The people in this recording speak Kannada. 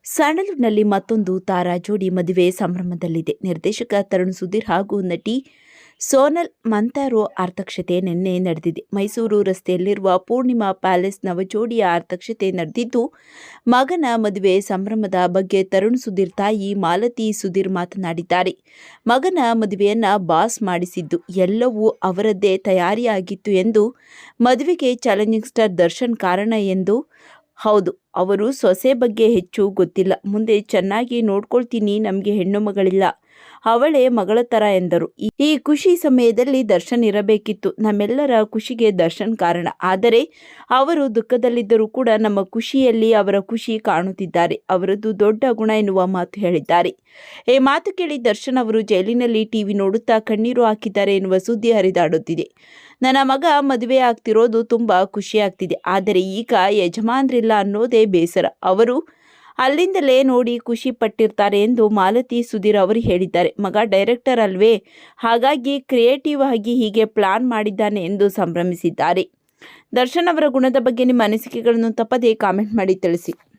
ಸ್ಯಾಂಡಲ್ವುಡ್ನಲ್ಲಿ ಮತ್ತೊಂದು ತಾರಾ ಜೋಡಿ ಮದುವೆ ಸಂಭ್ರಮದಲ್ಲಿದೆ. ನಿರ್ದೇಶಕ ತರುಣ್ ಸುಧೀರ್ ಹಾಗೂ ನಟಿ ಸೋನಲ್ ಮಂತಾರೋ ಆರ್ತಕ್ಷತೆ ನಿನ್ನೆ ನಡೆದಿದೆ. ಮೈಸೂರು ರಸ್ತೆಯಲ್ಲಿರುವ ಪೂರ್ಣಿಮಾ ಪ್ಯಾಲೇಸ್ ನವಜೋಡಿಯ ಆರ್ತಕ್ಷತೆ ನಡೆದಿದ್ದು, ಮಗನ ಮದುವೆ ಸಂಭ್ರಮದ ಬಗ್ಗೆ ತರುಣ್ ಸುಧೀರ್ ತಾಯಿ ಮಾಲತಿ ಸುಧೀರ್ ಮಾತನಾಡಿದ್ದಾರೆ. ಮಗನ ಮದುವೆಯನ್ನ ಬಾಸ್ ಮಾಡಿಸಿದ್ದು, ಎಲ್ಲವೂ ಅವರದ್ದೇ ತಯಾರಿಯಾಗಿತ್ತು ಎಂದು, ಮದುವೆಗೆ ಚಾಲೆಂಜಿಂಗ್ ಸ್ಟಾರ್ ದರ್ಶನ್ ಕಾರಣ ಎಂದು. ಹೌದು, ಅವರು ಸೊಸೆ ಬಗ್ಗೆ ಹೆಚ್ಚು ಗೊತ್ತಿಲ್ಲ, ಮುಂದೆ ಚೆನ್ನಾಗಿ ನೋಡ್ಕೊಳ್ತೀನಿ, ನಮಗೆ ಹೆಣ್ಣು ಮಗಳಿಲ್ಲ, ಅವಳೇ ಮಗಳ ಥರ ಎಂದರು. ಈ ಖುಷಿ ಸಮಯದಲ್ಲಿ ದರ್ಶನ್ ಇರಬೇಕಿತ್ತು. ನಮ್ಮೆಲ್ಲರ ಖುಷಿಗೆ ದರ್ಶನ್ ಕಾರಣ. ಆದರೆ ಅವರು ದುಃಖದಲ್ಲಿದ್ದರೂ ಕೂಡ ನಮ್ಮ ಖುಷಿಯಲ್ಲಿ ಅವರ ಖುಷಿ ಕಾಣುತ್ತಿದ್ದಾರೆ. ಅವರದ್ದು ದೊಡ್ಡ ಗುಣ ಎನ್ನುವ ಮಾತು ಹೇಳಿದ್ದಾರೆ. ಈ ಮಾತು ಕೇಳಿ ದರ್ಶನ್ ಅವರು ಜೈಲಿನಲ್ಲಿ ಟಿವಿ ನೋಡುತ್ತಾ ಕಣ್ಣೀರು ಹಾಕಿದ್ದಾರೆ ಎನ್ನುವ ಸುದ್ದಿ ಹರಿದಾಡುತ್ತಿದೆ. ನನ್ನ ಮಗ ಮದುವೆ ಆಗ್ತಿರೋದು ತುಂಬಾ ಖುಷಿ ಆಗ್ತಿದೆ, ಆದರೆ ಈಗ ಯಜಮಾನ್ರಿಲ್ಲ ಅನ್ನೋದೇ ಬೇಸರ. ಅವರು ಅಲ್ಲಿಂದಲೇ ನೋಡಿ ಖುಷಿ ಪಟ್ಟಿರ್ತಾರೆ ಎಂದು ಮಾಲತಿ ಸುಧೀರ್ ಅವರು ಹೇಳಿದ್ದಾರೆ. ಮಗ ಡೈರೆಕ್ಟರ್ ಅಲ್ವೇ, ಹಾಗಾಗಿ ಕ್ರಿಯೇಟಿವ್ ಆಗಿ ಹೀಗೆ ಪ್ಲಾನ್ ಮಾಡಿದ್ದಾನೆ ಎಂದು ಸಂಭ್ರಮಿಸಿದ್ದಾರೆ. ದರ್ಶನ್ ಅವರ ಗುಣದ ಬಗ್ಗೆ ನಿಮ್ಮ ಅನಿಸಿಕೆಗಳನ್ನು ತಪ್ಪದೇ ಕಾಮೆಂಟ್ ಮಾಡಿ ತಿಳಿಸಿ.